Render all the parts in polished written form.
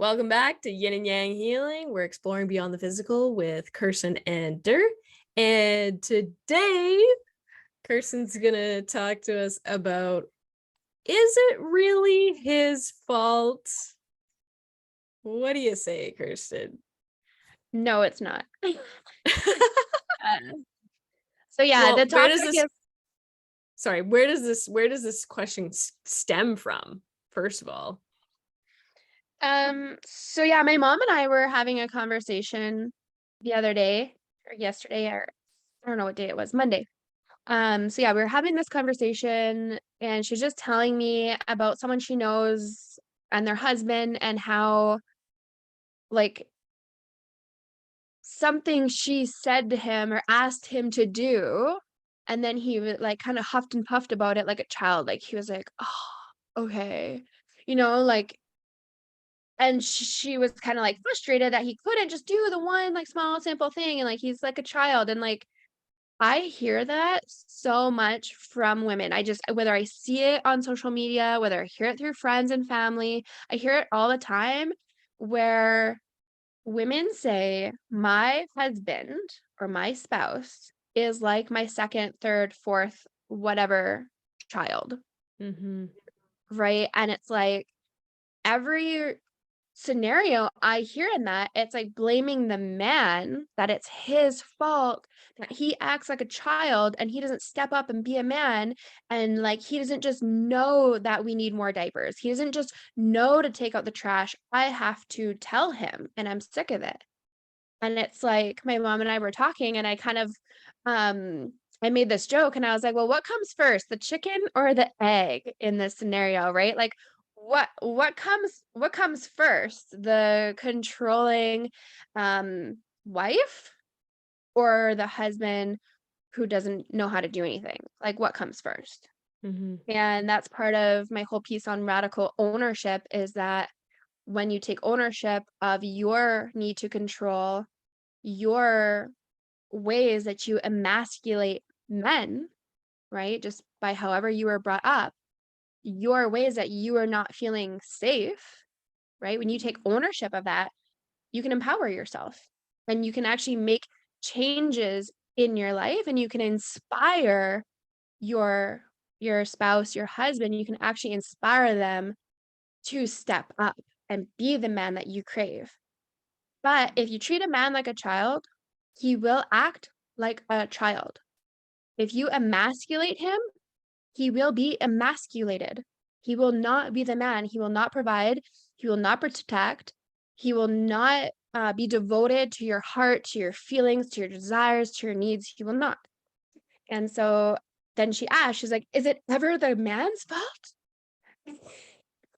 Welcome back to Yin and Yang Healing. We're exploring beyond the physical with Kirsten and Dur. And today, Kirsten's going to talk to us about, is it really his fault? What do you say, Kirsten? No, it's not. So yeah, Well, the topic is where does this question stem from, first of all? so yeah, my mom and I were having a conversation the other day or yesterday, or I don't know what day it was, Monday. So yeah, we were having this conversation and she's just telling me about someone she knows and their husband and how like something she said to him or asked him to do, and then he was like kind of huffed and puffed about it like a child. Like he was like, "Oh, okay." Like, and she was kind of like frustrated that he couldn't just do the one like small simple thing, and like he's like a child. And like I hear that so much from women. I just, whether I see it on social media, whether I hear it through friends and family, I hear it all the time where women say, my husband or my spouse is like my second, third, fourth, whatever child. Mm-hmm. Right. And it's like every scenario I hear in that, it's like blaming the man, that it's his fault that he acts like a child and he doesn't step up and be a man. And like he doesn't just know that we need more diapers. He doesn't just know to take out the trash. I have to tell him, and I'm sick of it. And it's like my mom and I were talking, and I kind of I made this joke and I was like, well, what comes first, the chicken or the egg in this scenario, right? Like what comes first, the controlling wife or the husband who doesn't know how to do anything? Like what comes first? Mm-hmm. And that's part of my whole piece on radical ownership, is that when you take ownership of your need to control, your ways that you emasculate men, right? Just by however you were brought up, your ways that you are not feeling safe, right? When you take ownership of that, you can empower yourself and you can actually make changes in your life, and you can inspire your spouse, your husband. You can actually inspire them to step up and be the man that you crave. But if you treat a man like a child, he will act like a child. If you emasculate him, he will be emasculated. He will not be the man. He will not provide. He will not protect. He will not be devoted to your heart, to your feelings, to your desires, to your needs. He will not. And so then she asked, she's like, is it ever the man's fault?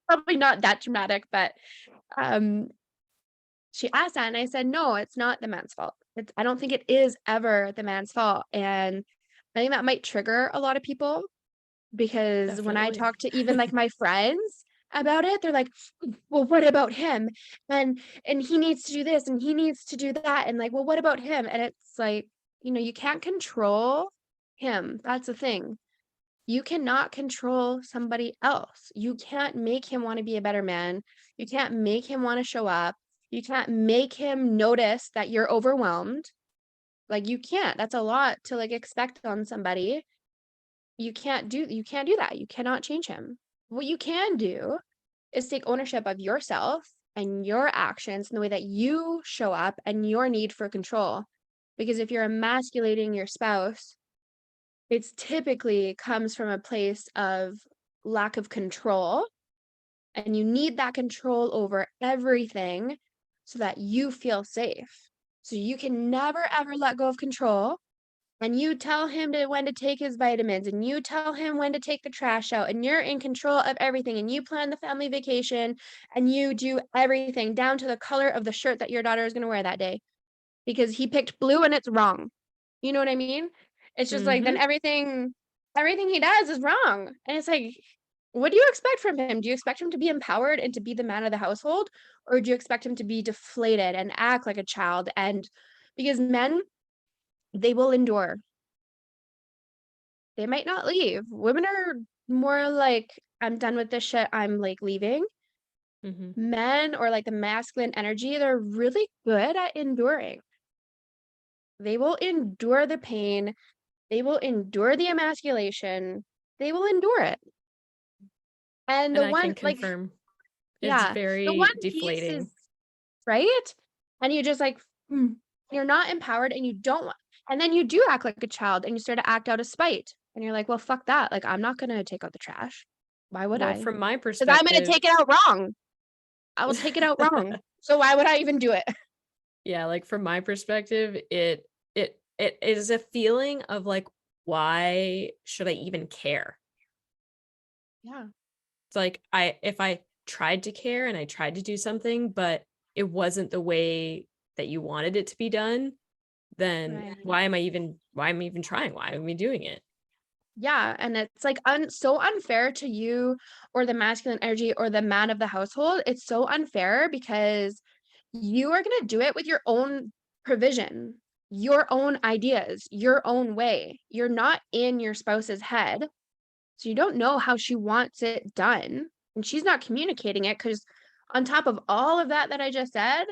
Probably not that dramatic, but um, she asked that, and I said, no, it's not the man's fault. I don't think it is ever the man's fault. And I think that might trigger a lot of people, because when I Definitely. talk to even like my friends about it, they're like, well, what about him? And he needs to do this and he needs to do that. And like, well, what about him? And it's like, you can't control him. That's the thing. You cannot control somebody else. You can't make him want to be a better man. You can't make him want to show up. You can't make him notice that you're overwhelmed. Like you can't. That's a lot to like expect on somebody. You can't do that. You cannot change him. What you can do is take ownership of yourself and your actions and the way that you show up and your need for control. Because if you're emasculating your spouse, it's typically comes from a place of lack of control, and you need that control over everything so that you feel safe. So you can never ever let go of control, and you tell him when to take his vitamins, and you tell him when to take the trash out, and you're in control of everything, and you plan the family vacation, and you do everything down to the color of the shirt that your daughter is going to wear that day because he picked blue and it's wrong. You know what I mean? It's just like Mm-hmm. then everything he does is wrong. And it's like, what do you expect from him? Do you expect him to be empowered and to be the man of the household, or do you expect him to be deflated and act like a child? And because men, they will endure. They might not leave. Women are more like, I'm done with this shit, I'm like leaving. Men, or like the masculine energy, they're really good at enduring. They will endure the pain. They will endure the emasculation. They will endure it. And And the I can one, like, confirm it's yeah, the one very piece is, deflating. right? And you just like, you're not empowered, and you don't want, and then you do act like a child, and you start to act out of spite. And you're like, well, fuck that. Like, I'm not gonna take out the trash. Why would Well, I? from my Because I'm gonna perspective, take it out wrong. I will take it out wrong. So why would I even do it? yeah, like from my perspective, it is a feeling of like, why should I even care? Yeah. It's like if I tried to care and I tried to do something, but it wasn't the way that you wanted it to be done, then Right. why am I even trying? Why am I doing it? Yeah, and it's like so unfair to you, or the masculine energy, or the man of the household. It's so unfair because you are going to do it with your own provision, your own ideas, your own way. You're not in your spouse's head. So you don't know how she wants it done. And she's not communicating it because, on top of all of that I just said,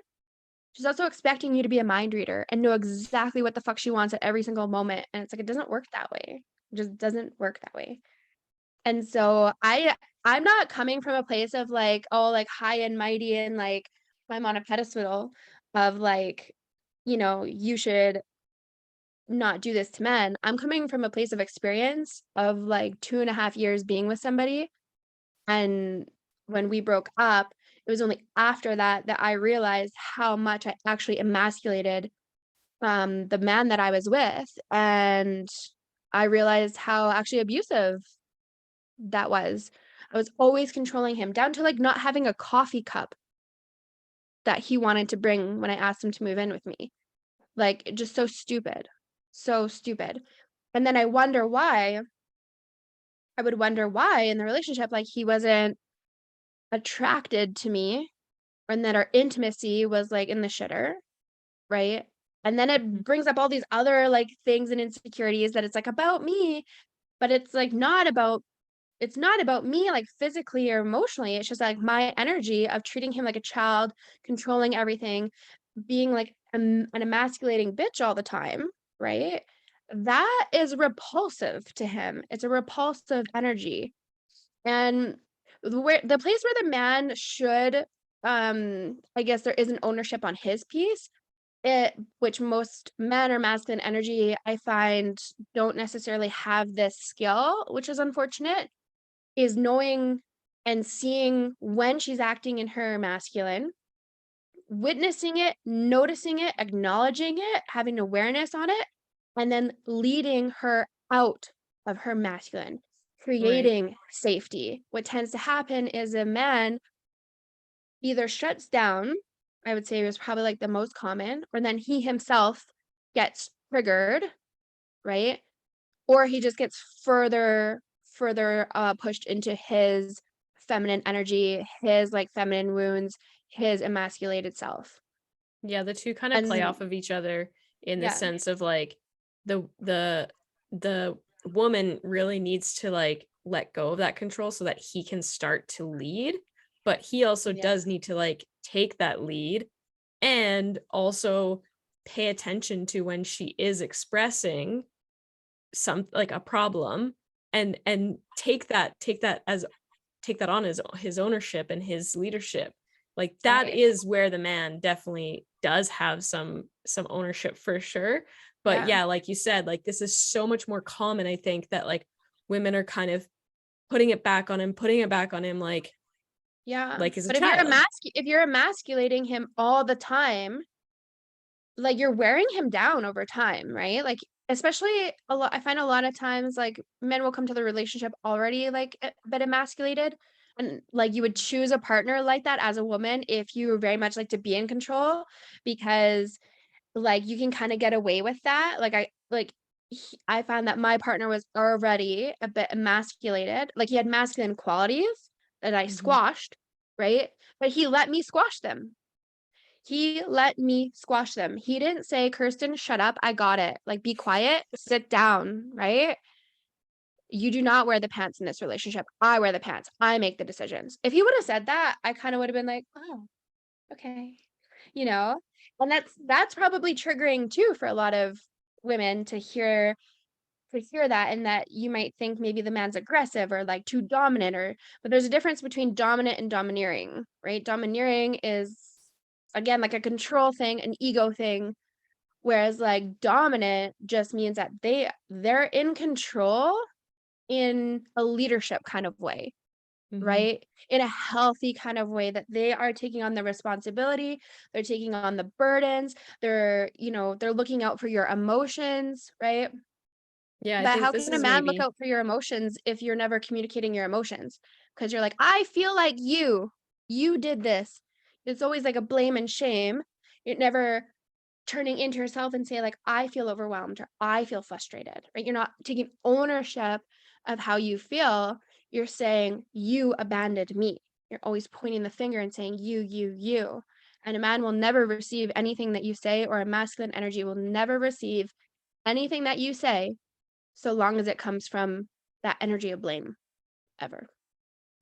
she's also expecting you to be a mind reader and know exactly what the fuck she wants at every single moment. And it's like, it doesn't work that way. It just doesn't work that way. And so I'm not coming from a place of like, oh, like high and mighty, and like I'm on a pedestal of like, you should not do this to men. I'm coming from a place of experience of like 2.5 years being with somebody. And when we broke up, it was only after that I realized how much I actually emasculated the man that I was with. And I realized how actually abusive that was. I was always controlling him, down to like not having a coffee cup that he wanted to bring when I asked him to move in with me. Like, just so stupid. So stupid. And then I would wonder why in the relationship, like, he wasn't attracted to me, and that our intimacy was like in the shitter, right? And then it brings up all these other like things and insecurities that it's like about me, but it's like not about me, like physically or emotionally. It's just like my energy of treating him like a child, controlling everything, being like an emasculating bitch all the time, right? That is repulsive to him. It's a repulsive energy. And the place where the man should, I guess there is an ownership on his piece, which most men or masculine energy I find don't necessarily have this skill, which is unfortunate, is knowing and seeing when she's acting in her masculine, witnessing it, noticing it, acknowledging it, having awareness on it, and then leading her out of her masculine, Right. creating safety. What tends to happen is a man either shuts down, I would say was probably like the most common, or then he himself gets triggered, right? Or he just gets further pushed into his feminine energy, his like feminine wounds, his emasculated self. Yeah, the two kind of play And off of each other in the yeah, sense of like the woman really needs to like let go of that control so that he can start to lead, but he also yeah, does need to like take that lead and also pay attention to when she is expressing some like a problem, and take that on as his ownership and his leadership. Like that right. is where the man definitely does have some ownership for sure. But Yeah. yeah, like you said, like this is so much more common. I think that like women are kind of putting it back on him Yeah. like as a But if you're child. emasculating him all the time, like you're wearing him down over time, right? Like, especially I find a lot of times like men will come to the relationship already like a bit emasculated, and like you would choose a partner like that as a woman if you very much like to be in control, because like you can kind of get away with that. Like I found that my partner was already a bit emasculated. Like he had masculine qualities that I Mhm. squashed, right? But he let me squash them. He let me squash them. He didn't say, Kirsten, shut up. I got it. Like, be quiet, sit down, right? you do not wear the pants in this relationship. I wear the pants. I make the decisions. If he would have said that, I kind of would have been like, oh, okay. You know, and that's probably triggering too for a lot of women to hear that, and that you might think maybe the man's aggressive or like too dominant, or but there's a difference between dominant and domineering, right? Domineering is again like a control thing, an ego thing, whereas like dominant just means that they're in control in a leadership kind of way, Mm-hmm. right? In a healthy kind of way, that they are taking on the responsibility, they're taking on the burdens, they're looking out for your emotions, right? Yeah, I But think how this can a is man look maybe out for your emotions if you're never communicating your emotions? Because you're like, I feel like you did this. It's always like a blame and shame. It never turning into yourself and say like, I feel overwhelmed or I feel frustrated, right? You're not taking ownership of how you feel. You're saying you abandoned me. You're always pointing the finger and saying you. And a man will never receive anything that you say, or a masculine energy will never receive anything that you say, so long as it comes from that energy of blame, ever.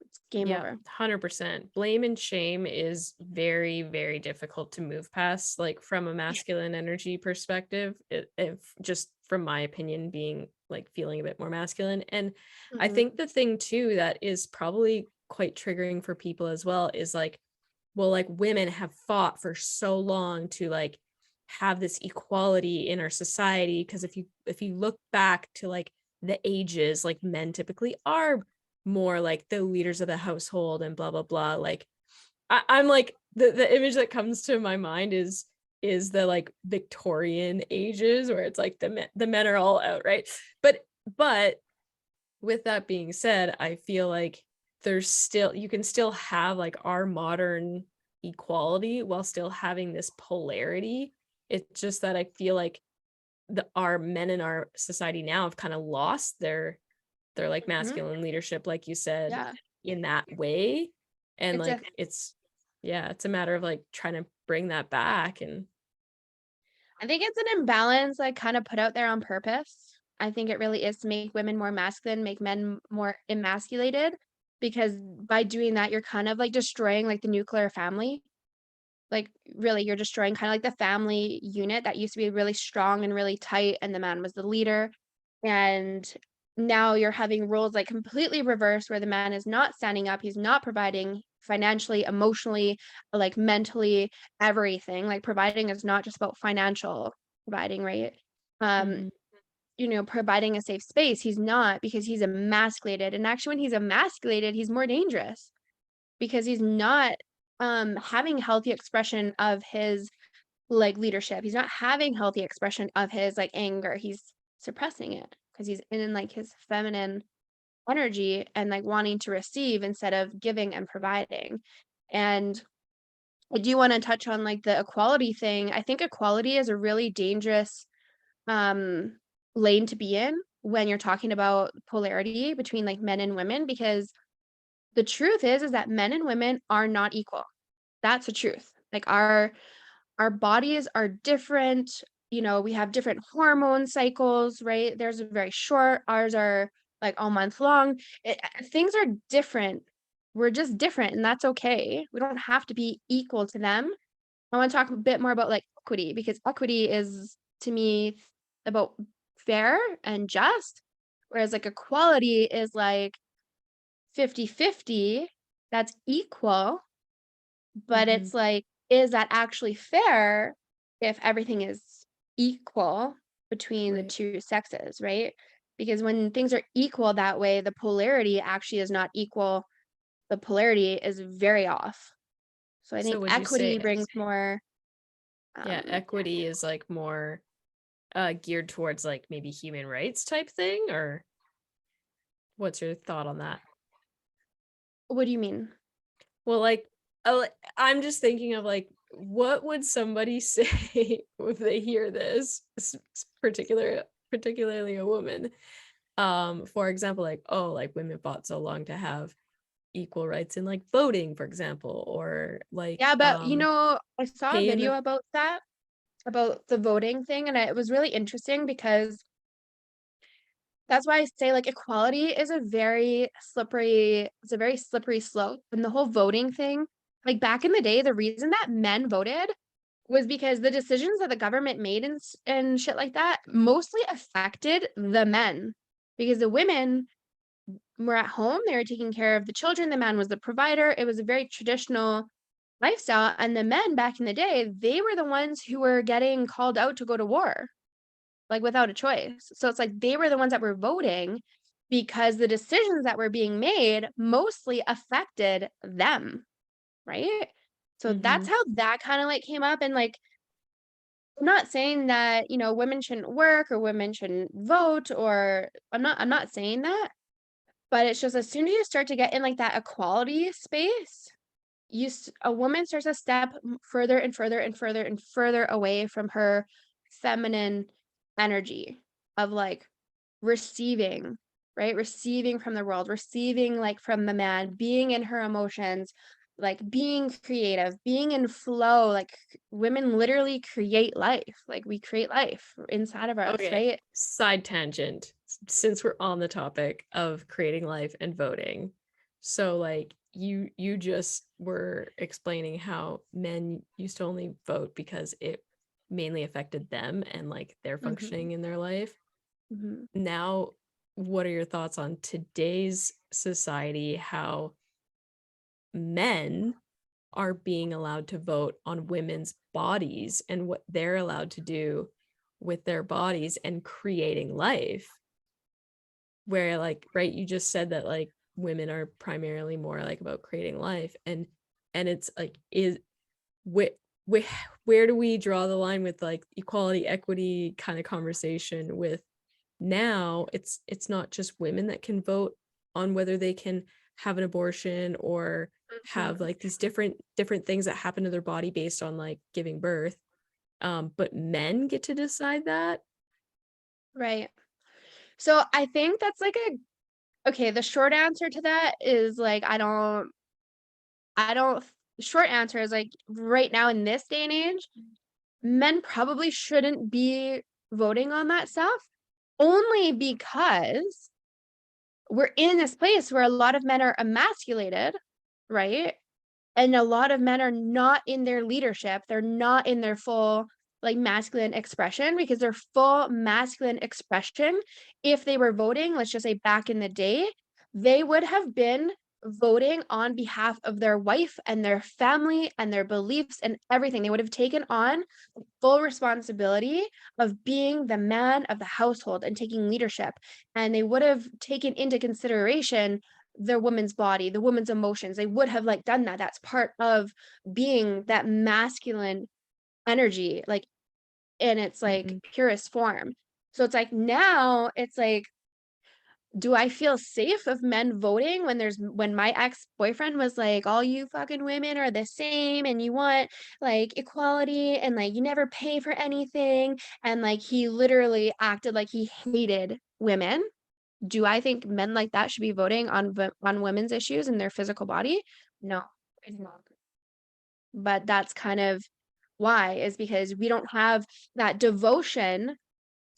It's game yeah, over. 100%. Blame and shame is very, very difficult to move past, like from a Yeah. masculine energy perspective, if just from my opinion, being like feeling a bit more masculine. And I Mhm. think the thing too that is probably quite triggering for people as well is like, well, like women have fought for so long to like have this equality in our society, because if you look back to like the ages, like men typically are more like the leaders of the household and blah blah blah. Like I'm like the image that comes to my mind is the like Victorian ages where it's like the men are all out, right? But with that being said, I feel like you can still have like our modern equality while still having this polarity. It's just that I feel like our men in our society now have kind of lost their like Mhm. masculine leadership, like you said, Yeah. in that way. And It's a like it's a matter of like trying to bring that back. And I think it's an imbalance, like, kind of put out there on purpose. I think it really is to make women more masculine, make men more emasculated, because by doing that, you're kind of like destroying like the nuclear family. Like, really, you're destroying kind of like the family unit that used to be really strong and really tight, and the man was the leader. And now you're having roles like completely reversed, where the man is not standing up, he's not providing financially, emotionally, like mentally, everything. Like providing is not just about financial providing, right? Um, mhm, providing a safe space. He's not, because he's emasculated. And actually when he's emasculated, he's more dangerous because he's not having healthy expression of his like leadership. He's not having healthy expression of his like anger. He's suppressing it because he's in like his feminine energy and like wanting to receive instead of giving and providing. And I do want to touch on like the equality thing. I think equality is a really dangerous um lane to be in when you're talking about polarity between like men and women, because the truth is that men and women are not equal. That's the truth. Like our bodies are different. We have different hormone cycles, right? Theirs are very short, ours are like all month long. Things are different. We're just different, and that's okay. We don't have to be equal to them. I want to talk a bit more about like equity, because equity is to me about fair and just, whereas like equality is like 50-50. That's equal, but mhm. it's like, is that actually fair if everything is equal between the Right. two sexes, right? Because when things are equal that way, the polarity actually is not equal. The polarity is very off. So I So think would you equity say, brings more yeah, um equity is like more geared towards like maybe human rights type thing, or what's your thought on that? what do you mean? Well, like, I'm just thinking of like, what would somebody say if they hear this, particularly a woman? For example, like, oh, like women fought so long to have equal rights in like voting, for example, or like Yeah, but I saw a pay in the video about that, about the voting thing, and it was really interesting because that's why I say like equality is a very slippery, it's a very slippery slope. And the whole voting thing, like back in the day, the reason that men voted was because the decisions that the government made and shit like that mostly affected the men. Because the women were at home, they were taking care of the children, the man was the provider. It was a very traditional lifestyle. And the men back in the day, they were the ones who were getting called out to go to war, like without a choice. So it's like they were the ones that were voting because the decisions that were being made mostly affected them, right? So that's Mm-hmm. how that kind of like came up. And like, I'm not saying that, women shouldn't work or women shouldn't vote, or I'm not saying that, but it's just as soon as you start to get in like that equality space, a woman starts to step further and further and further and further away from her feminine energy of like receiving, right? Receiving from the world, receiving like from the man, being in her emotions, like being creative, being in flow. Like women literally create life. Like we create life inside of us, Okay, right? side tangent, since we're on the topic of creating life and voting. So like you just were explaining how men used to only vote because it mainly affected them and like their Mm-hmm. functioning in their life. Mm-hmm. Now, what are your thoughts on today's society, how men are being allowed to vote on women's bodies and what they're allowed to do with their bodies and creating life? Where like, right, you just said that like women are primarily more like about creating life, and it's like, is where where where do we draw the line with like equality, equity kind of conversation with now it's not just women that can vote on whether they can have an abortion or have like these different things that happen to their body based on like giving birth, but men get to decide that. Right. So I think that's like okay, the short answer to that is like I don't short answer is like right now in this day and age, men probably shouldn't be voting on that stuff only because we're in this place where a lot of men are emasculated, right? And a lot of men are not in their leadership. They're not in their full like masculine expression, because their full masculine expression, if they were voting, let's just say back in the day, they would have been voting on behalf of their wife and their family and their beliefs and everything. They would have taken on full responsibility of being the man of the household and taking leadership. And they would have taken into consideration their woman's body, the woman's emotions. They would have like done that. That's part of being that masculine energy, like in its like Mhm. purest form. So it's like now it's like, do I feel safe of men voting when my ex-boyfriend was like, all you fucking women are the same and you want like equality and like you never pay for anything, and like he literally acted like he hated women. Do I think men like that should be voting on women's issues and their physical body? No, I do not. But that's kind of why, is because we don't have that devotion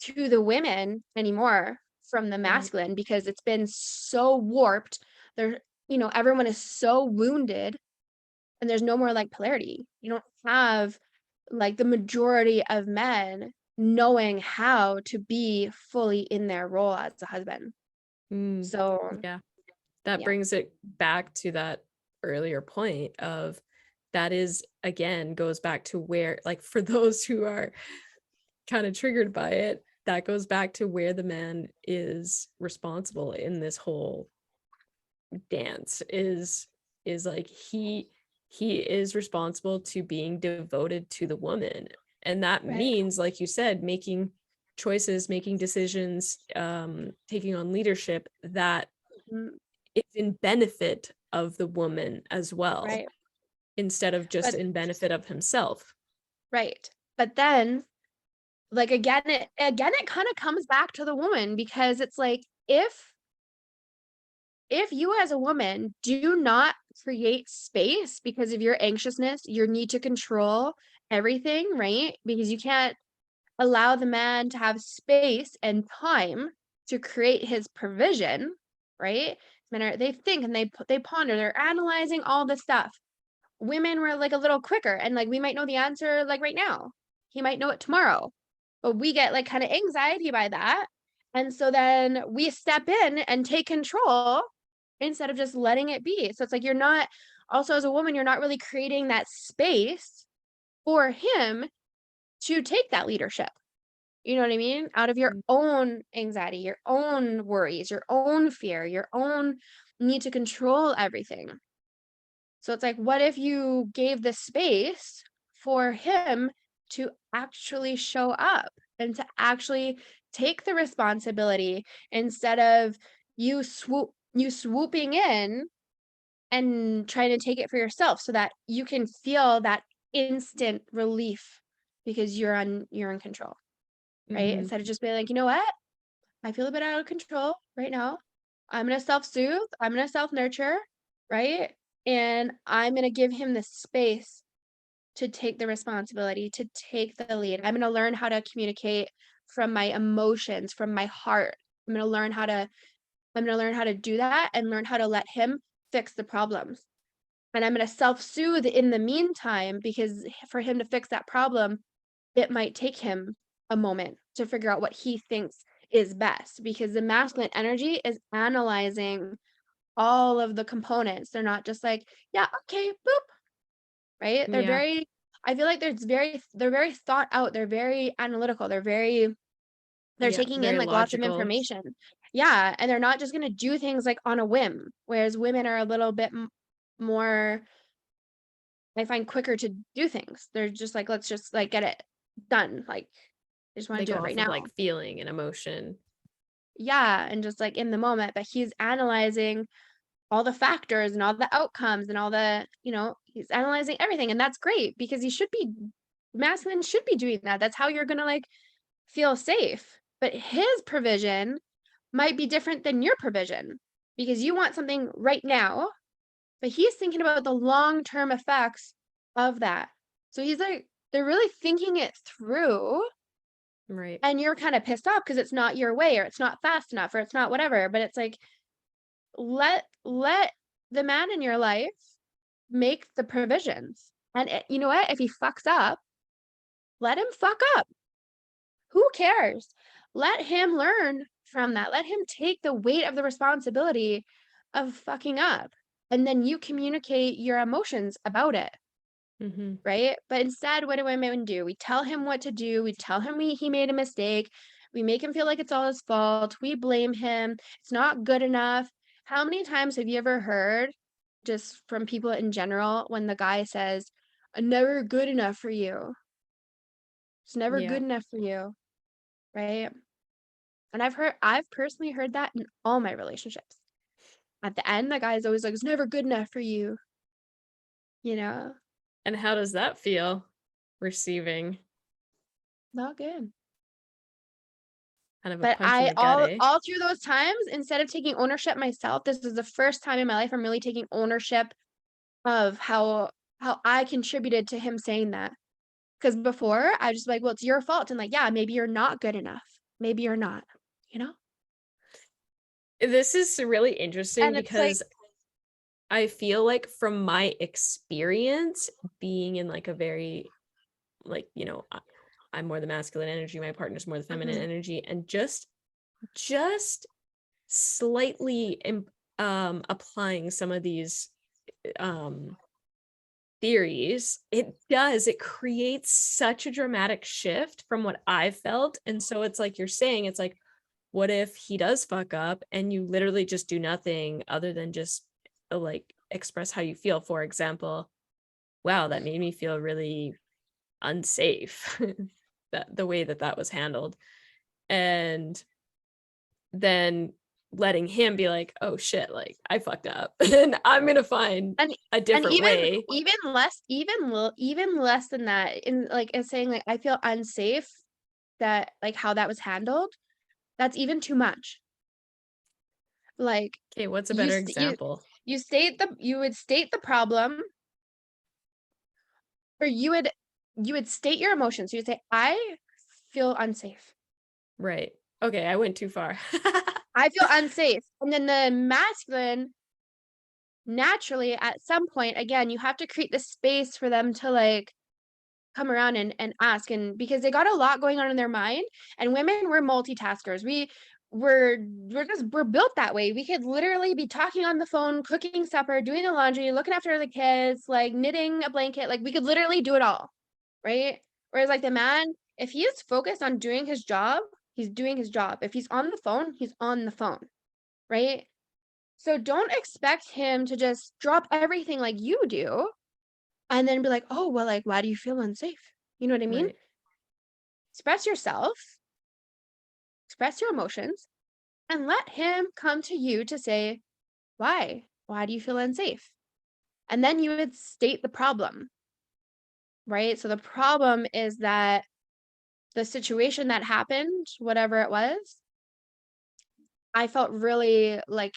to the women anymore from the Right. masculine, because it's been so warped. There, everyone is so wounded, and there's no more like polarity. You don't have like the majority of men knowing how to be fully in their role as a husband. Mm, So, yeah, that yeah. brings it back to that earlier point of that is again goes back to where like for those who are kind of triggered by it, that goes back to where the man is responsible in this whole dance is like he is responsible to being devoted to the woman, and that Right. means like you said making choices, making decisions, taking on leadership that Mhm. is in benefit of the woman as well Right. instead of just But in benefit of himself. right. But then like again it kind of comes back to the woman, because it's like if you as a woman do not create space because of your anxiousness, your need to control everything, right? Because you can't allow the man to have space and time, to create his provision, right? Men are, they think and they ponder, they're analyzing all this stuff. Women were like a little quicker, and like we might know the answer like right now. He might know it tomorrow. But we get like kind of anxiety by that. And so then we step in and take control instead of just letting it be. So it's like you're not, also as a woman, you're not really creating that space for him to take that leadership. You know what I mean? Out of your own anxiety, your own worries, your own fear, your own need to control everything. So it's like, what if you gave the space for him to actually show up and to actually take the responsibility instead of you swooping in and trying to take it for yourself so that you can feel that instant relief because you're in control, right? Mm-hmm. Instead of just being like, you know what? I feel a bit out of control right now. I'm gonna self-soothe, I'm gonna self-nurture, right? And I'm gonna give him the space to take the responsibility, to take the lead. I'm gonna learn how to communicate from my emotions, from my heart. I'm gonna learn how to do that and learn how to let him fix the problems. And I'm gonna self-soothe in the meantime because for him to fix that problem, it might take him a moment to figure out what he thinks is best because the masculine energy is analyzing all of the components. They're not just like, yeah, okay, boop, right? They're Yeah. very, I feel like they're very thought out. They're very analytical. They're Yeah. taking in Very like lots of logical. information. Yeah. And they're not just going to do things like on a whim, whereas women are a little bit more, I find quicker to do things. They're just like, let's just like get it done. Like, I just want They to do go it right off of now. like feeling and emotion. Yeah, and just like in the moment, but he's analyzing all the factors and all the outcomes and all the, he's analyzing everything. And that's great because masculine should be doing that. That's how you're gonna like feel safe. But his provision might be different than your provision because you want something right now, but he's thinking about the long-term effects of that. So he's like, they're really thinking it through, Right. and you're kind of pissed off because it's not your way or it's not fast enough or it's not whatever. But it's like, let the man in your life make the provisions. And you know what? If he fucks up, let him fuck up. Who cares? Let him learn from that. Let him take the weight of the responsibility of fucking up. And then you communicate your emotions about it. Mm-hmm. Right? But instead, what do women do? We tell him what to do. We tell him he made a mistake. We make him feel like it's all his fault. We blame him. It's not good enough. How many times have you ever heard, just from people in general, when the guy says, "I'm never good enough for you. It's never Yeah. good enough for you." Right? And I've personally heard that in all my relationships. At the end, the guy's always like, "It's never good enough for you." You know? And how does that feel? Receiving Not good. kind of a But punch in the gut, eh? all through those times, instead of taking ownership myself, this is the first time in my life I'm really taking ownership of how I contributed to him saying that. Because before, I was just like, "Well, it's your fault." And like, "Yeah, maybe you're not good enough. Maybe you're not," you know? This is really interesting And it's like, because I feel like from my experience being in like a very like, I'm more the masculine energy, my partner's more the feminine mhm, energy, and just slightly applying some of these um theories, it creates such a dramatic shift from what I've felt. And so it's like you're saying, it's like, what if he does fuck up and you literally just do nothing other than just like express how you feel? For example, wow, that made me feel really unsafe. That the way that that was handled. And then letting him be like, oh shit, like I fucked up and I'm gonna find and a and different way. even less than that, in like, in saying like, "I feel unsafe," that like, how that was handled, that's even too much. Like, Okay, what's a you better st example? you would state the problem, or you would state your emotions. You would say, "I feel unsafe." Right. Okay, I went too far. I feel unsafe. And then the masculine, naturally, at some point, again, you have to create the space for them to like come around and ask, and because they got a lot going on in their mind, and women, we're multitaskers. We're built that way. We could literally be talking on the phone, cooking supper, doing the laundry, looking after the kids, like knitting a blanket. Like we could literally do it all, right? Whereas like the man, if he is focused on doing his job, he's doing his job. If he's on the phone, he's on the phone, right? So don't expect him to just drop everything like you do and then be like, oh, well, like, why do you feel unsafe? You know what I mean? Right. Express yourself, express your emotions, and let him come to you to say, why? Why do you feel unsafe? And then you would state the problem, right? So the problem is that the situation that happened, whatever it was, I felt really like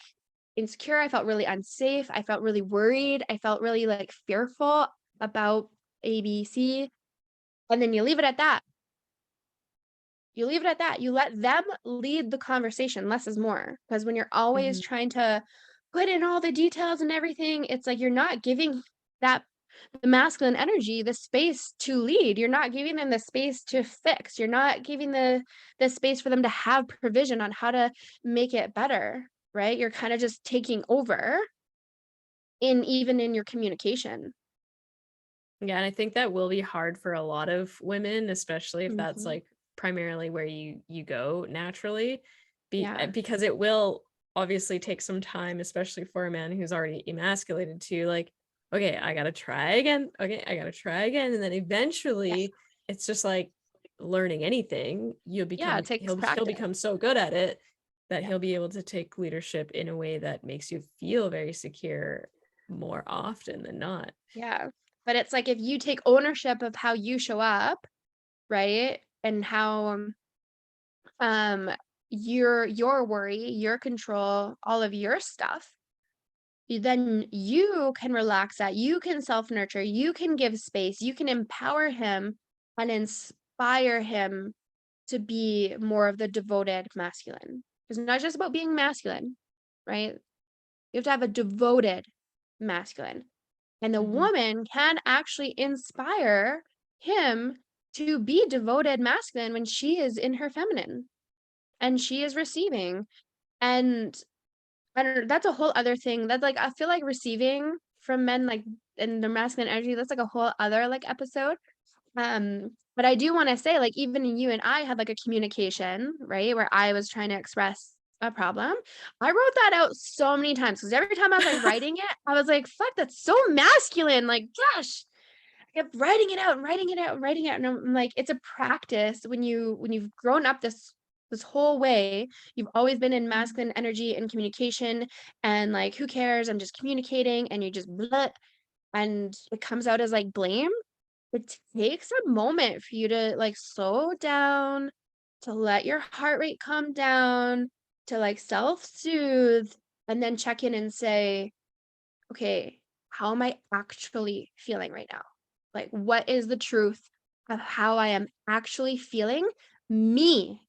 insecure. I felt really unsafe. I felt really worried. I felt really like fearful about ABC. And then you leave it at that. You leave it at that. You let them lead the conversation. Less is more. Because when you're always Mhm. trying to put in all the details and everything, it's like you're not giving that the masculine energy the space to lead. You're not giving them the space to fix. You're not giving the space for them to have provision on how to make it better, right? You're kind of just taking over in even in your communication. Yeah, and I think that will be hard for a lot of women, especially if that's Mhm. like primarily where you go naturally, Yeah. because it will obviously take some time, especially for a man who's already emasculated to like, okay, I gotta try again. Okay, I gotta try again, and then Yes. eventually, it's just like learning anything. Yeah, it takes He'll practice. become so good at it that Yeah. he'll be able to take leadership in a way that makes you feel very secure more often than not. Yeah. But it's like if you take ownership of how you show up, right? And how um your worry, your control, all of your stuff, then you can relax that. You can self-nurture, you can give space, you can empower him and inspire him to be more of the devoted masculine. It's not just about being masculine, right? You have to have a devoted masculine. And the Mhm. woman can actually inspire him to be devoted masculine when she is in her feminine and she is receiving. And I don't know, that's a whole other thing. That's like I feel like receiving from men like in their masculine energy, that's like a whole other like episode. But I do want to say, like, even you and I had like a communication, right? Where I was trying to express a problem. I wrote that out so many times because every time I was like writing it, I was like, fuck, that's so masculine. Like, gosh, I kept writing it out and writing it out and writing it out. And I'm like, it's a practice when you've grown up this whole way, you've always been in Mhm. masculine energy and communication, and like, who cares? I'm just communicating, and you just blah, and it comes out as like blame. It takes a moment for you to like slow down, to let your heart rate come down, to like self-soothe, and then check in and say, okay, how am I actually feeling right now? Like, what is the truth of how I am actually feeling? Me,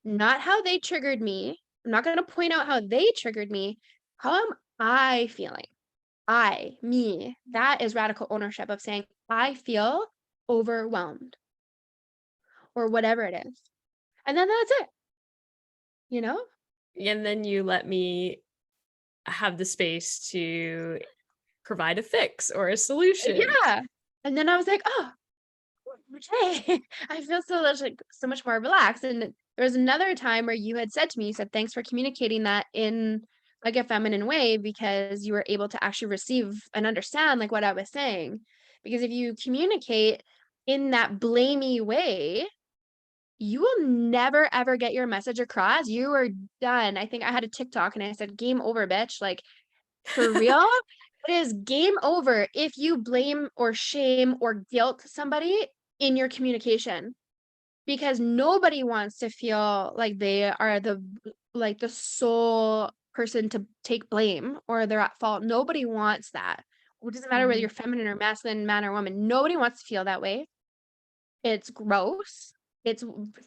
not how they triggered me. I'm not going to point out how they triggered me. How am I feeling? Me. That is radical ownership of saying, I feel overwhelmed or whatever it is. And then that's it, you know? And then you let me have the space to provide a fix or a solution. Yeah. And then I was like, oh, okay. I feel so much like so much more relaxed. And there was another time where you had said to me, you said, thanks for communicating that in like a feminine way because you were able to actually receive and understand like what I was saying. Because if you communicate in that blamey way, you will never ever get your message across. You are done. I think I had a TikTok and I said, game over, bitch. Like for real, it is game over if you blame or shame or guilt somebody in your communication because nobody wants to feel like they are the sole person to take blame or they're at fault. Nobody wants that. It doesn't matter whether Mhm. you're feminine or masculine, man or woman. Nobody wants to feel that way. It's gross. it's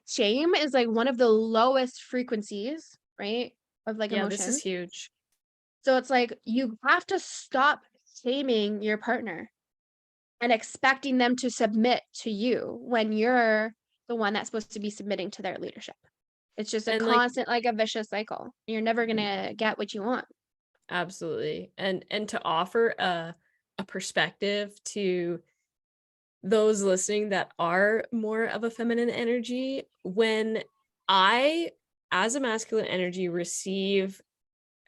shame is like one of the lowest frequencies, right? Of like Yeah, this is emotions. huge. So it's like you have to stop shaming your partner and expecting them to submit to you when you're the one that's supposed to be submitting to their leadership. It's just a And like, constant, like a vicious cycle. You're never gonna get what you want. absolutely. And to offer a perspective to those listening that are more of a feminine energy, when I, as a masculine energy, receive,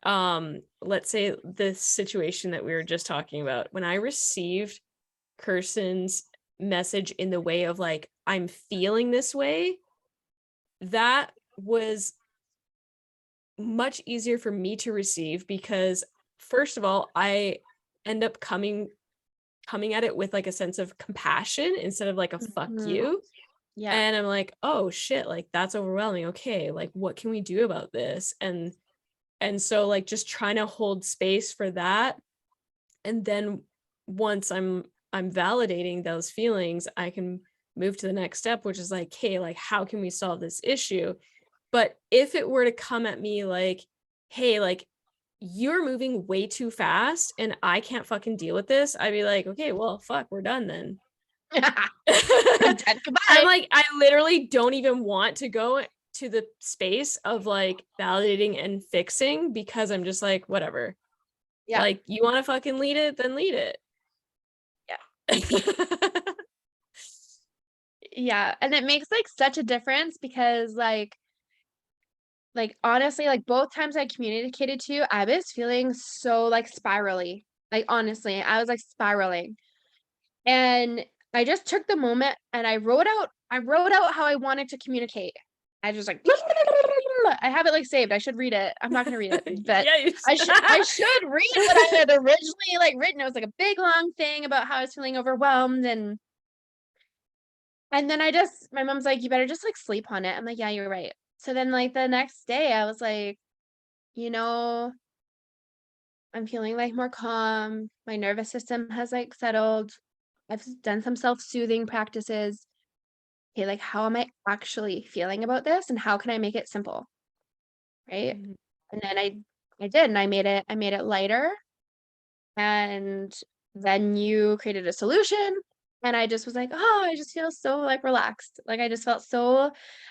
let's say the situation that we were just talking about, when I received Kirsten's message in the way of like, I'm feeling this way, that was much easier for me to receive because, first of all, I end up coming at it with like a sense of compassion instead of like a fuck Mhm. you. Yeah. And I'm like, oh shit, like that's overwhelming. Okay, like what can we do about this? And so like just trying to hold space for that. And then once I'm validating those feelings, I can move to the next step, which is like, hey, like how can we solve this issue? But if it were to come at me like, hey, like you're moving way too fast and I can't fucking deal with this, I'd be like, okay, well, fuck, we're done then. Content, I'm goodbye. like, I literally don't even want to go to the space of like validating and fixing because I'm just like, whatever. Yeah. Like, you want to fucking lead it, then lead it. Yeah. Yeah. And it makes like such a difference because like honestly, like both times I communicated to you, I was feeling so like spirally. Like honestly, I was like spiraling. And I just took the moment and I wrote out how I wanted to communicate. I just like I have it like saved. I should read it. I'm not gonna read it, but Yeah. I should read what I had originally like written. It was like a big long thing about how I was feeling overwhelmed and then my mom's like, you better just like sleep on it. I'm like, yeah, you're right. So then like the next day I was like, you know, I'm feeling like more calm. My nervous system has like settled. I've done some self-soothing practices. Okay, like how am I actually feeling about this and how can I make it simple? Right. Mhm. And then I did and I made it lighter and then you created a solution and I just was like, oh, I just feel so like relaxed. Like I just felt so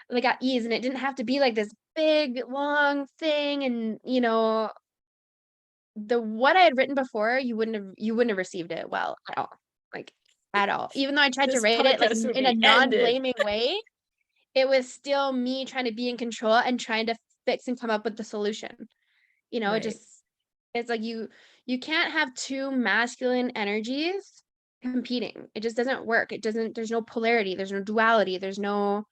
like at ease and it didn't have to be like this big long thing and the what I had written before, you wouldn't have received it well at all. Like at all. Even though I tried to This write it like podcast would in a be ended. non-blaming way, it was still me trying to be in control and trying to fix and come up with the solution. It Right. just it's like you can't have two masculine energies competing. It just doesn't work. It doesn't there's no polarity, there's no duality, there's no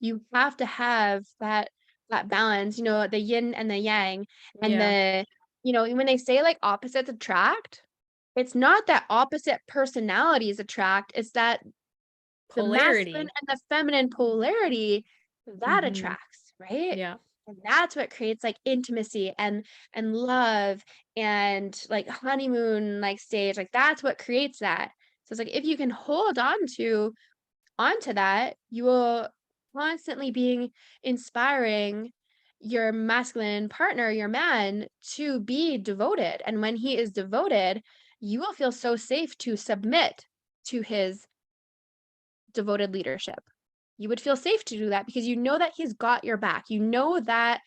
you have to have that balance, the yin and the yang and Yeah. when they say like opposites attract, it's not that opposite personalities attract, it's that the masculine Polarity. and the feminine polarity that Hmm. attracts, right? Yeah. And that's what creates like intimacy and love and like honeymoon like stage. Like that's what creates that. So it's like if you can hold onto that, you will constantly being inspiring your masculine partner, your man, to be devoted. And when he is devoted, you will feel so safe to submit to his devoted leadership. You would feel safe to do that because you know that he's got your back. You know that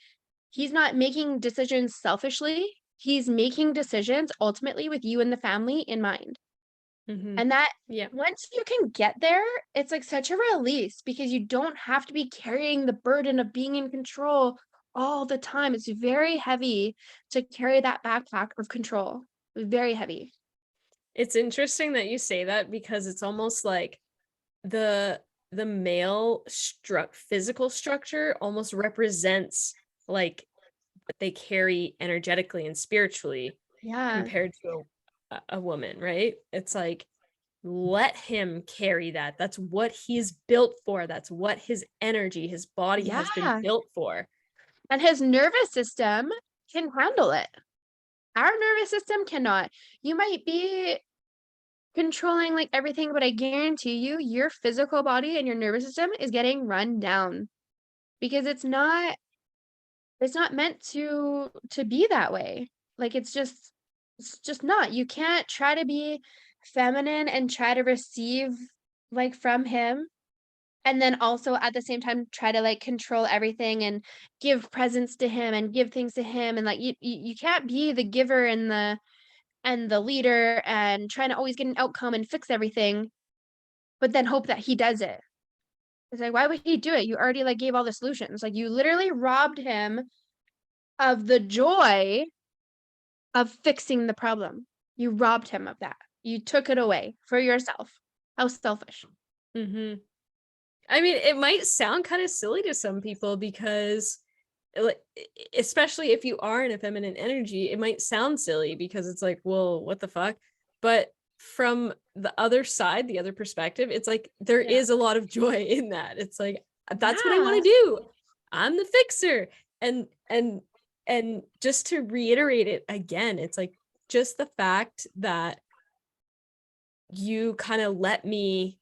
he's not making decisions selfishly. He's making decisions ultimately with you and the family in mind. Hmm. And that Yeah. once you can get there, it's like such a release because you don't have to be carrying the burden of being in control all the time. It's very heavy to carry that backpack of control. Very heavy. It's interesting that you say that because it's almost like the the male physical structure almost represents like what they carry energetically and spiritually Yeah. compared to a woman, right? It's like, let him carry that. That's what he's built for. That's what his energy, his body has been Yeah. built for. And his nervous system can handle it. Our nervous system cannot. You might be controlling like everything, but I guarantee you, your physical body and your nervous system is getting run down because it's not meant to be that way. Like it's just not. You can't try to be feminine and try to receive like from him and then also at the same time try to like control everything and give presents to him and give things to him and like you can't be the giver and the leader and trying to always get an outcome and fix everything, but then hope that he does it. It's like, why would he do it? You already like gave all the solutions. Like you literally robbed him of the joy of fixing the problem. You robbed him of that. You took it away for yourself. How selfish. Mm-hmm. I mean, it might sound kind of silly to some people because, like, especially if you are in a feminine energy, it might sound silly because it's like, well, what the fuck? But from the other side, the other perspective, it's like there Yeah. is a lot of joy in that. It's like that's what I want Yeah. to do. I'm the fixer. And just to reiterate it again, it's like just the fact that you kind of let me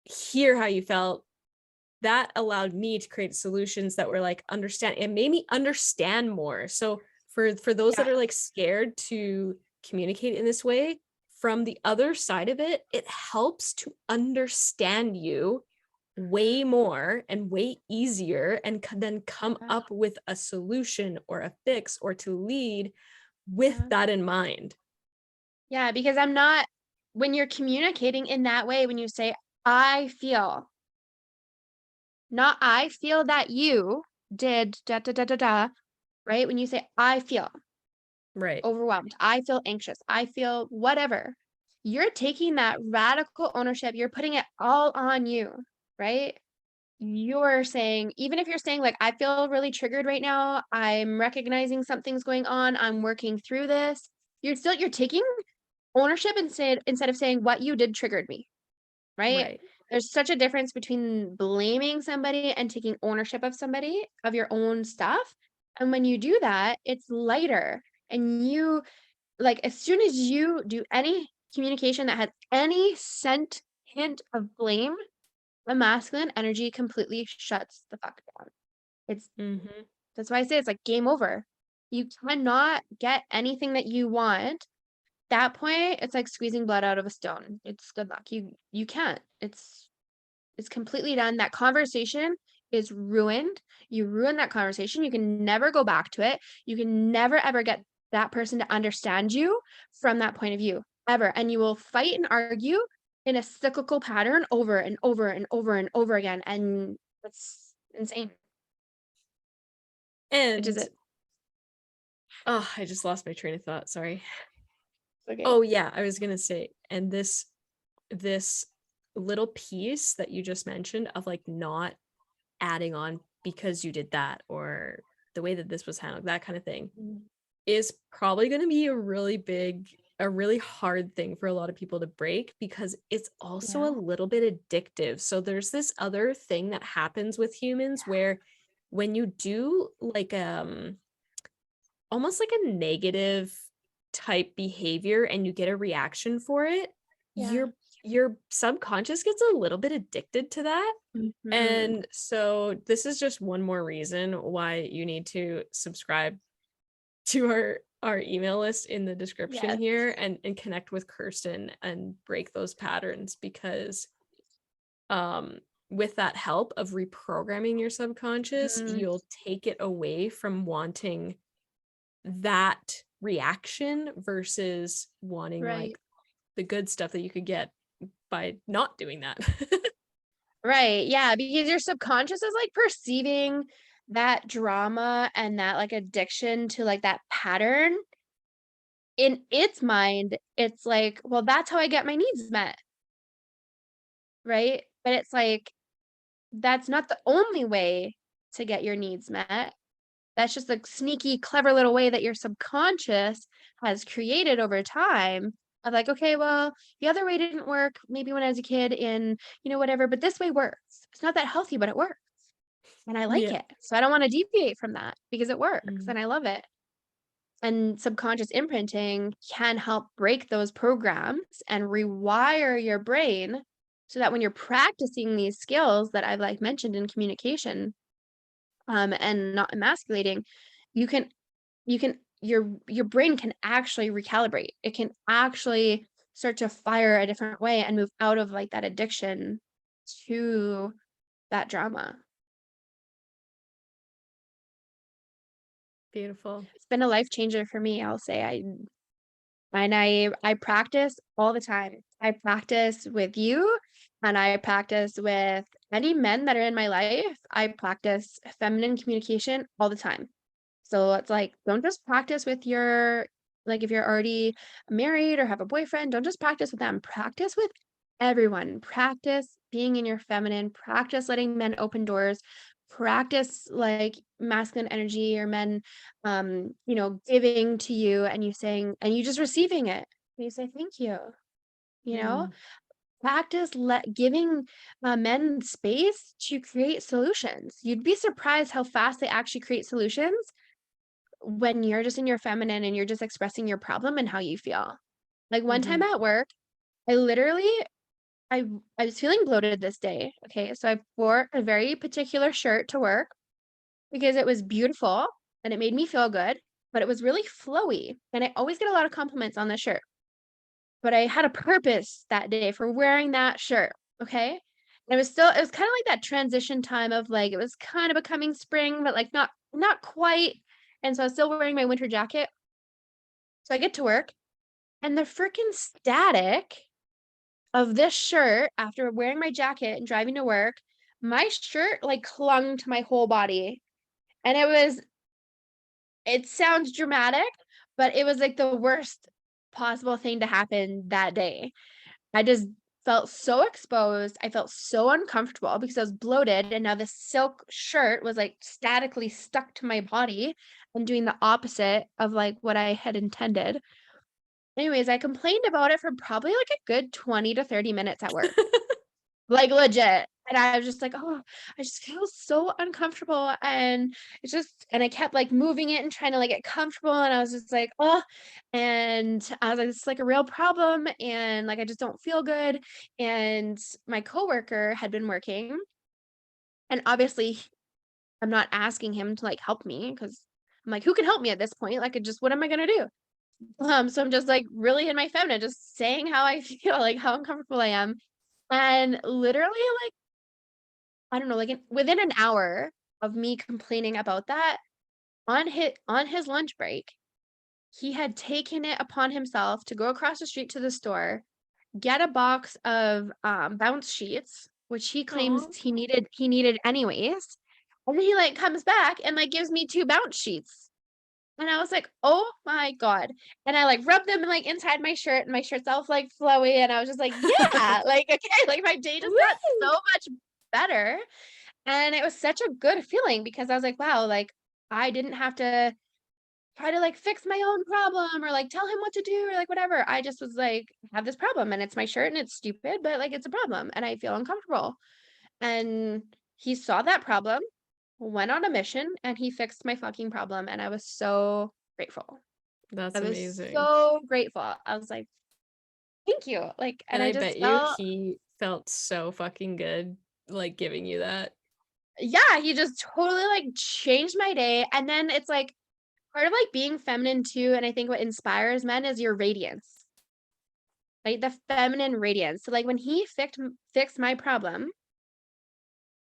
hear how you felt, that allowed me to create solutions that were like understand, it made me understand more. So for those Yeah. that are like scared to communicate in this way, from the other side of it, it helps to understand you way more and way easier, and then come Yeah. up with a solution or a fix or to lead with Yeah. that in mind. Yeah, because I'm not when you're communicating in that way, when you say, I feel, not I feel that you did da da da da da, right? When you say, I feel Right. overwhelmed, I feel anxious, I feel whatever, you're taking that radical ownership, you're putting it all on you, right? You're saying, even if you're saying, like, I feel really triggered right now, I'm recognizing something's going on, I'm working through this, you're taking ownership instead of saying what you did triggered me, right? Right. There's such a difference between blaming somebody and taking ownership of somebody, of your own stuff. And when you do that, it's lighter. And you like as soon as you do any communication that has any hint of blame, the masculine energy completely shuts the fuck down. It's Mm-hmm. that's why I say it's like game over. You cannot get anything that you want that point, it's like squeezing blood out of a stone. It's good luck. You can't. It's completely done. That conversation is ruined. You ruin that conversation. You can never go back to it. You can never ever get that person to understand you from that point of view ever. And you will fight and argue in a cyclical pattern over and over and over and over again. And it's insane. Which is And it. oh, I just lost my train of thought, sorry. Okay. Oh yeah, I was gonna say, and this little piece that you just mentioned of like not adding on because you did that, or the way that this was handled, that kind of thing, Mm. is probably going to be a really hard thing for a lot of people to break, because it's also a Yeah. little bit addictive. So there's this other thing that happens with humans where when you do like almost like a negative type behavior and you get a reaction for it, Yeah. your subconscious gets a little bit addicted to that. Mhm. And so this is just one more reason why you need to subscribe to our email list in the description Yes. here, and connect with Kirsten and break those patterns, because um with that help of reprogramming your subconscious, Mhm. you'll take it away from wanting that reaction versus wanting Right. like the good stuff that you could get by not doing that. Right, yeah, because your subconscious is, like, perceiving that drama and that, like, addiction to, like, that pattern. In its mind, it's like, "Well, that's how I get my needs met," right? But it's like, that's not the only way to get your needs met. That's just a sneaky, clever little way that your subconscious has created over time of like, "Okay, well, the other way didn't work maybe when I was a kid and, whatever, but this way works. It's not that healthy, but it works." And I like Yeah. it. So I don't wanna deviate from that because it works Mhm. and I love it. and subconscious imprinting can help break those programs and rewire your brain so that when you're practicing these skills that I've like mentioned in communication, and not emasculating, you can your brain can actually recalibrate. It can actually start to fire a different way and move out of like that addiction to that drama. Beautiful. It's been a life changer for me, I'll say. I practice all the time. I practice with you, and I practice with any men that are in my life. I practice feminine communication all the time. So it's like, don't just practice with your like, if you're already married or have a boyfriend, don't just practice with them. Practice with everyone. Practice being in your feminine. Practice letting men open doors. Practice like masculine energy or men, giving to you and you saying, and you just receiving it. And you say, thank you. You know, Mm. practice giving men space to create solutions. You'd be surprised how fast they actually create solutions when you're just in your feminine and you're just expressing your problem and how you feel. Like one time Mhm. at work, I literally I I was feeling bloated this day. Okay, so I wore a very particular shirt to work because it was beautiful and it made me feel good, but it was really flowy. And I always get a lot of compliments on this shirt. But I had a purpose that day for wearing that shirt. Okay. And it was kind of like that transition time of like it was kind of becoming spring, but like not quite. And so I was still wearing my winter jacket. So I get to work and the freaking static of this shirt after wearing my jacket and driving to work, my shirt like clung to my whole body. And it sounds dramatic, but it was like the worst possible thing to happen that day. I just felt so exposed. I felt so uncomfortable because I was bloated and now this silk shirt was like statically stuck to my body and doing the opposite of like what I had intended. Anyways, I complained about it for probably like a good 20 to 30 minutes at work. Like legit. And I was just like, "Oh, I just feel so uncomfortable." And I kept like moving it and trying to like get comfortable. And I was just like, "Oh," and I was like, "It's like a real problem." And like, I just don't feel good. And my coworker had been working. And obviously, I'm not asking him to like help me because I'm like, who can help me at this point? Like, what am I going to do? So I'm just like really in my feminine, just saying how I feel, like how uncomfortable I am. And literally, like, I don't know, like, within an hour of me complaining about that, on his lunch break, he had taken it upon himself to go across the street to the store, get a box of, bounce sheets, which he claims Aw. he needed anyways, and then he, like, comes back and, like, gives me 2 bounce sheets, and I was like, "Oh my god," and I, like, rubbed them, like, inside my shirt, and my shirt's all, like, flowy, and I was just like, "Yeah," like, okay, like, my day just got Woo! so much better. And it was such a good feeling because I was like, "Wow," like, I didn't have to try to, like, fix my own problem or, like, tell him what to do or, like, whatever. I just was like, "I have this problem, and it's my shirt, and it's stupid, but, like, it's a problem, and I feel uncomfortable." And he saw that problem, went on a mission, and he fixed my fucking problem, and I was so grateful. I That's was amazing. so grateful. I was like, "Thank you." Like, And and I I just bet you felt he felt so fucking good, like, giving you that. yeah, he just totally, like, changed my day, and then it's like part of, like, being feminine too, and I think what inspires men is your radiance, right? The feminine radiance. So, like, when he fixed my problem,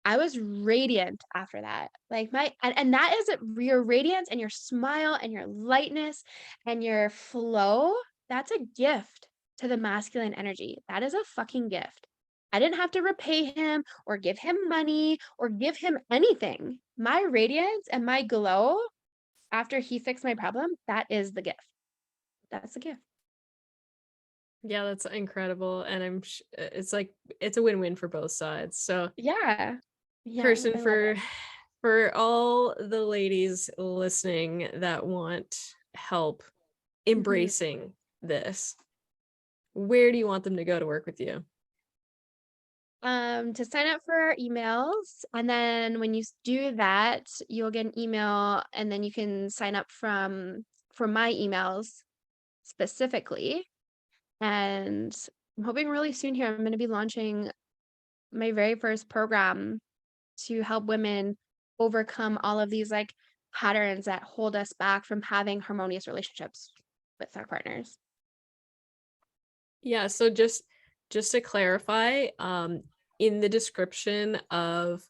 I was radiant after that. Like, and that is your radiance and your smile and your lightness and your flow, that's a gift to the masculine energy. That is a fucking gift. I didn't have to repay him or give him money or give him anything. My radiance and my glow after he fixed my problem, that is the gift. That's the gift. Yeah, that's incredible, and it's like it's a win-win for both sides. So, Yeah. Yeah, Kirsten, I love for it. all the ladies listening that want help Mhm. embracing this, where do you want them to go to work with you? To sign up for our emails, and then when you do that, you'll get an email, and then you can sign up for my emails specifically. And I'm hoping really soon here, I'm going to be launching my very first program to help women overcome all of these like patterns that hold us back from having harmonious relationships with our partners. Yeah, so just to clarify, in the description of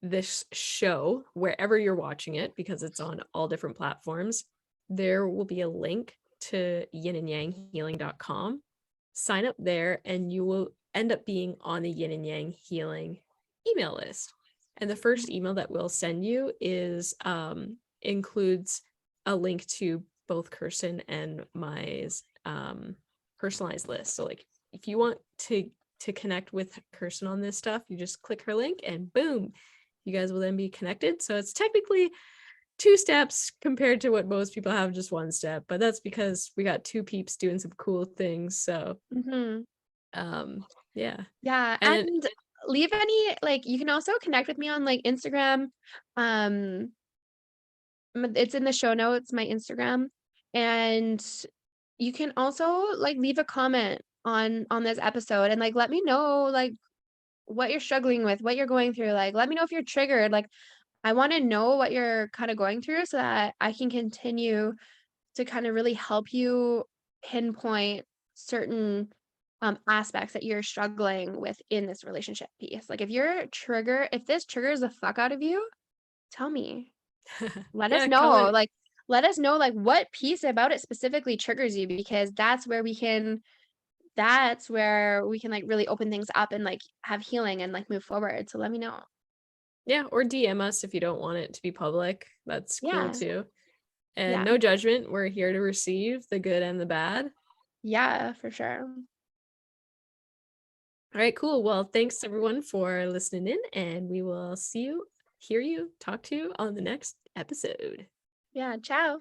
this show, wherever you're watching it, because it's on all different platforms, there will be a link to yinandyanghealing.com. Sign up there and you will end up being on the Yin and Yang Healing email list. And the first email that we'll send you is includes a link to both Kirsten and my personalized list. So like if you want to connect with Kirsten on this stuff, you just click her link and boom, you guys will then be connected. So it's technically 2 steps compared to what most people have, just 1 step, but that's because we got 2 peeps doing some cool things. So yeah. Yeah, And and leave any like you can also connect with me on like Instagram. It's in the show notes, my Instagram, and you can also like leave a comment on this episode and like let me know like what you're struggling with, what you're going through. Like let me know if you're triggered. Like I want to know what you're kind of going through so that I can continue to kind of really help you pinpoint certain aspects that you're struggling with in this relationship piece. Like if this triggers the fuck out of you, tell me. Let us yeah, know. comment. Like let us know like what piece about it specifically triggers you, because that's where we can like really open things up and like have healing and like move forward. So let me know. Yeah, or DM us if you don't want it to be public. That's cool Yeah. too. And Yeah. no judgment. We're here to receive the good and the bad. Yeah, for sure. All right, cool. Well, thanks everyone for listening in, and we will see you, hear you, talk to you on the next episode. Yeah. Ciao.